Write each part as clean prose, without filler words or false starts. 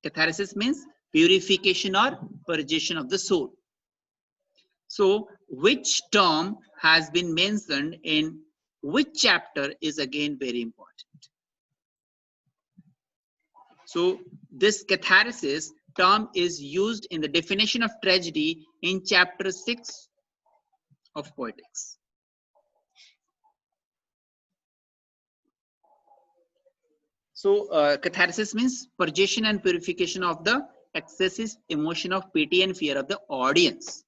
Catharsis means purification or purgation of the soul. So, which term has been mentioned in which chapter is again very important. So, this catharsis term is used in the definition of tragedy in chapter 6 of Poetics. So, catharsis means purgation and purification of the excessive emotion of pity and fear of the audience.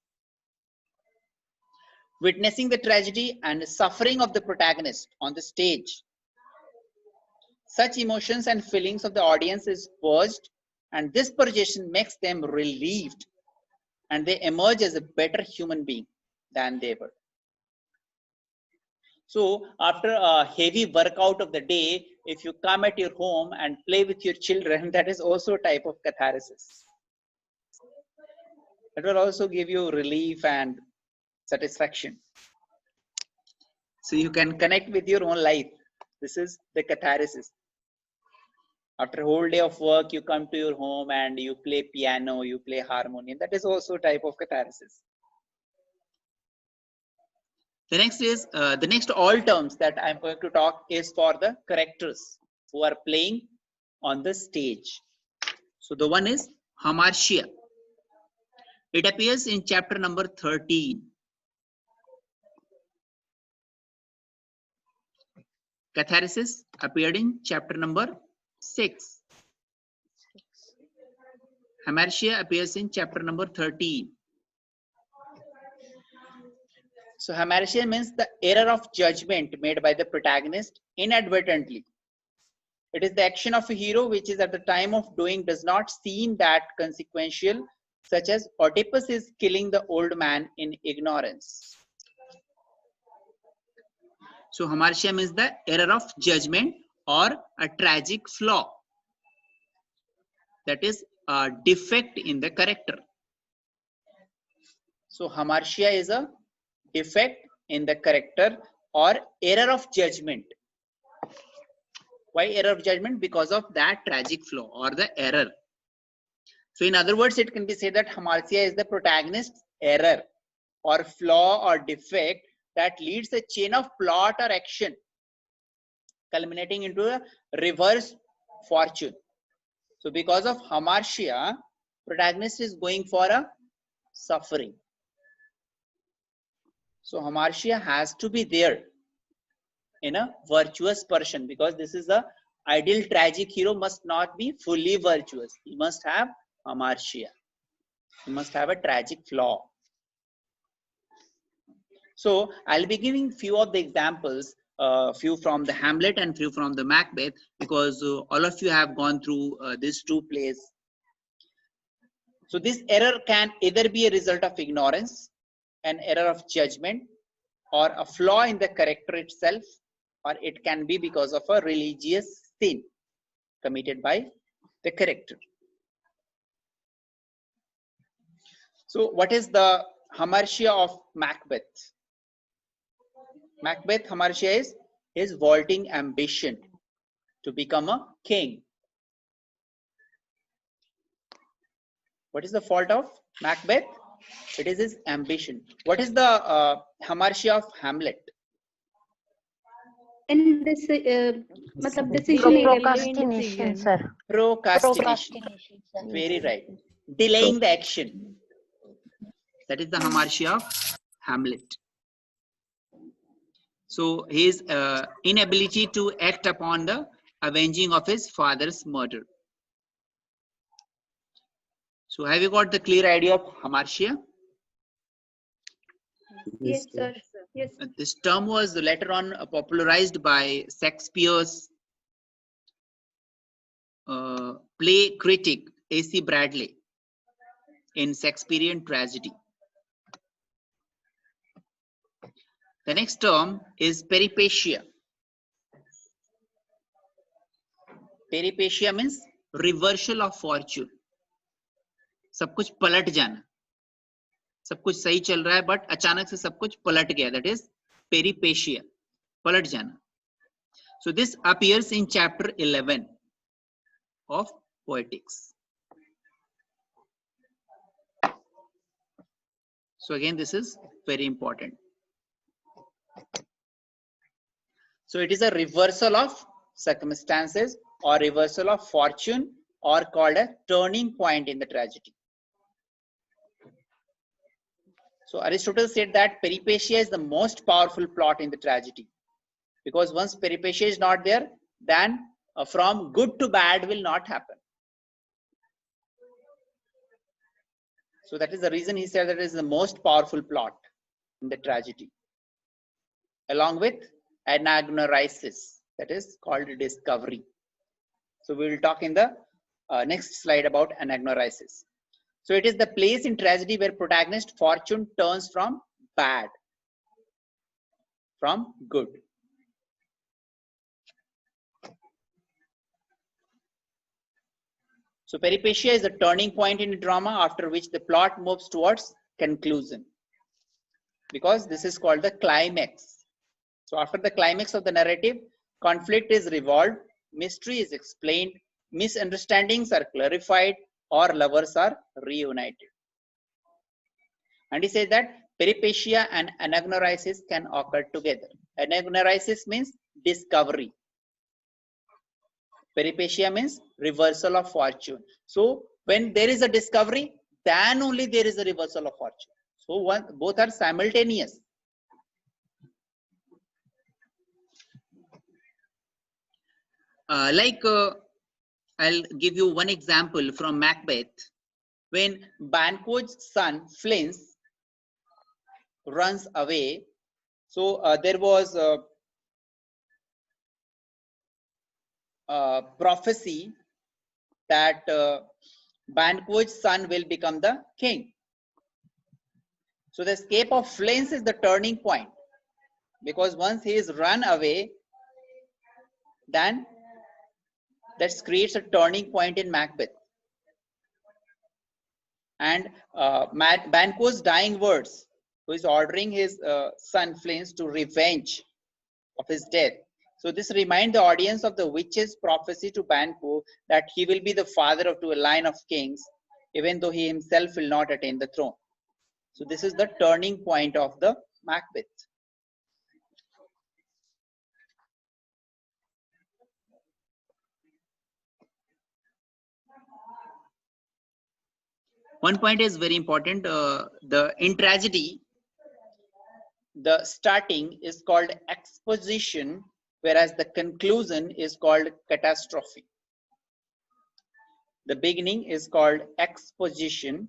Witnessing the tragedy and suffering of the protagonist on the stage, such emotions and feelings of the audience is purged, and this purgation makes them relieved, and they emerge as a better human being than they were. So after a heavy workout of the day, if you come at your home and play with your children, that is also a type of catharsis. It will also give you relief and satisfaction. So you can connect with your own life. This is the catharsis. After a whole day of work, you come to your home and you play piano, you play harmonium. That is also a type of catharsis. The next is the next all terms that I'm going to talk is for the characters who are playing on the stage. So the one is hamartia. It appears in chapter number 13. Catharsis appeared in chapter number 6. Hamartia appears in chapter number 13. So hamartia means the error of judgment made by the protagonist inadvertently. It is the action of a hero which is at the time of doing does not seem that consequential, such as Oedipus is killing the old man in ignorance. So hamartia means the error of judgment or a tragic flaw. That is a defect in the character. So hamartia is a defect in the character or error of judgment. Why error of judgment? Because of that tragic flaw or the error. So in other words, it can be said that hamartia is the protagonist's error or flaw or defect that leads a chain of plot or action culminating into a reverse fortune. So because of hamartia, protagonist is going for a suffering. So hamartia has to be there in a virtuous person, because this is the ideal tragic hero must not be fully virtuous. He must have hamartia. He must have a tragic flaw. So I'll be giving few of the examples, few from the Hamlet and few from the Macbeth, because all of you have gone through these two plays. So this error can either be a result of ignorance, an error of judgment, or a flaw in the character itself, or it can be because of a religious sin committed by the character. So what is the hamartia of Macbeth? Macbeth hamartia is his vaulting ambition to become a king. What is the fault of Macbeth? It is his ambition. What is the hamartia of Hamlet? In this, Procrastination, sir. Procrastination. Very right. Delaying the action. That is the hamartia of Hamlet. So his inability to act upon the avenging of his father's murder. So have you got the clear idea of hamartia? yes, sir. Yes. This term was later on popularized by Shakespeare's play critic A.C. Bradley in Shakespearean tragedy. The next term is peripetia. Peripetia means reversal of fortune. सब कुछ पलट जाना, सब कुछ सही चल रहा है बट अचानक से सब कुछ पलट गया. That is peripetia, पलट जाना. So this appears in chapter 11 of Poetics. So again, this is very important. So it is a reversal of circumstances or reversal of fortune, or called a turning point in the tragedy. So Aristotle said that peripecia is the most powerful plot in the tragedy, because once peripecia is not there, then from good to bad will not happen. So that is the reason he said that it is the most powerful plot in the tragedy, along with anagnorisis, that is called discovery. So we will talk in the next slide about anagnorisis. So it is the place in tragedy where protagonist fortune turns from bad, from good. So peripecia is a turning point in a drama after which the plot moves towards conclusion, because this is called the climax. So after the climax of the narrative, conflict is resolved, mystery is explained, misunderstandings are clarified, or lovers are reunited. And he says that peripecia and anagnorisis can occur together. Anagnorisis means discovery. Peripecia means reversal of fortune. So when there is a discovery, then only there is a reversal of fortune. So both are simultaneous. I'll give you one example from Macbeth. When Banquo's son Flints runs away, so there was a prophecy that Banquo's son will become the king. So the escape of Flints is the turning point, because once he is run away, then that creates a turning point in Macbeth. And Banquo's dying words, who is ordering his son Flints to revenge of his death. So this reminds the audience of the witch's prophecy to Banquo that he will be the father to a line of kings, even though he himself will not attain the throne. So this is the turning point of the Macbeth. One point is very important. In tragedy, the starting is called exposition, whereas the conclusion is called catastrophe. The beginning is called exposition.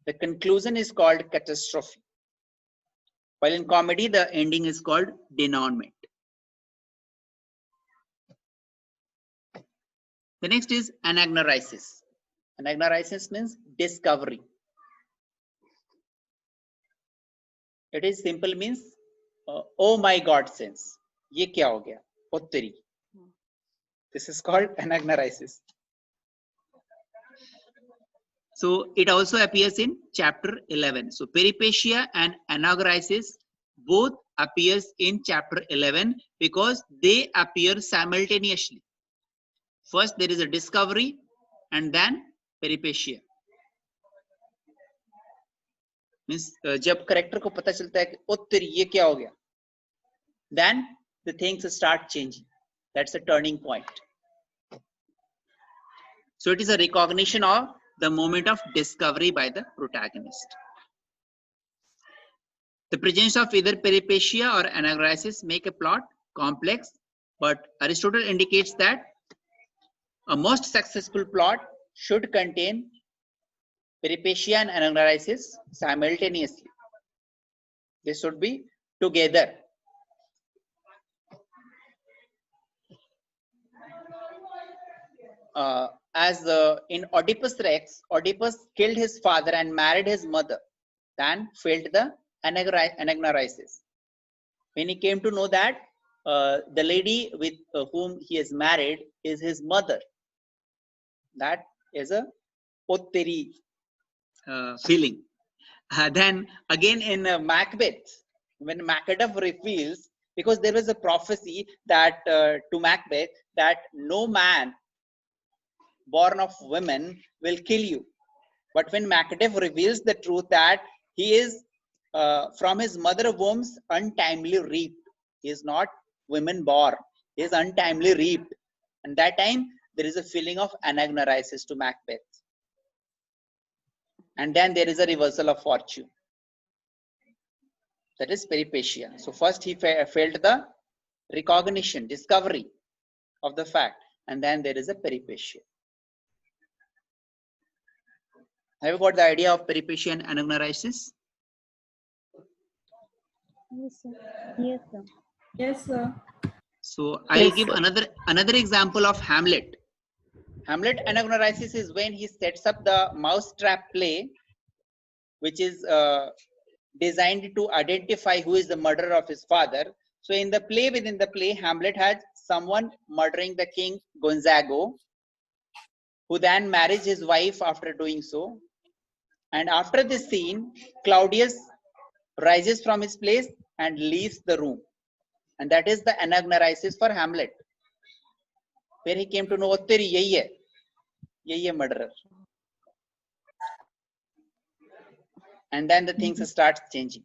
The conclusion is called catastrophe. While in comedy, the ending is called denouement. The next is anagnorisis. Anagnorisis means discovery. It is simple means, oh my God sense. Ye kya ho gaya? Otteri. This is called anagnorisis. So it also appears in chapter 11. So peripecia and anagnorisis both appears in chapter 11 because they appear simultaneously. First there is a discovery and then peripecia. Means जब character को पता चलता है कि ओ तेरी ये क्या हो गया, then the things start changing. That's a turning point. So it is a recognition of the moment of discovery by the protagonist. The presence of either peripecia or anagnorisis make a plot complex, but Aristotle indicates that a most successful plot should contain peripecia and anagnorisis simultaneously. They should be together. In Oedipus Rex, Oedipus killed his father and married his mother, then felt the anagnorisis. When he came to know that the lady with whom he is married is his mother, that is a potteri feeling. Then again in Macbeth, when Macduff reveals, because there was a prophecy that to Macbeth that no man born of women will kill you. But when Macduff reveals the truth that he is from his mother womb's untimely reaped. He is not women born. He is untimely reaped. And that time there is a feeling of anagnorisis to Macbeth. And then there is a reversal of fortune. That is peripecia. So first he felt the recognition, discovery of the fact, and then there is a peripecia. Have you got the idea of peripecia and anagnorisis? Yes, sir. Yes, sir. Yes, sir. So I'll give another example of Hamlet. Hamlet anagnorisis is when he sets up the mousetrap play, which is designed to identify who is the murderer of his father. So in the play, within the play, Hamlet has someone murdering the king Gonzago, who then marries his wife after doing so. And after this scene, Claudius rises from his place and leaves the room. And that is the anagnorisis for Hamlet, where he came to know yahi hai murderer. And then the things start changing.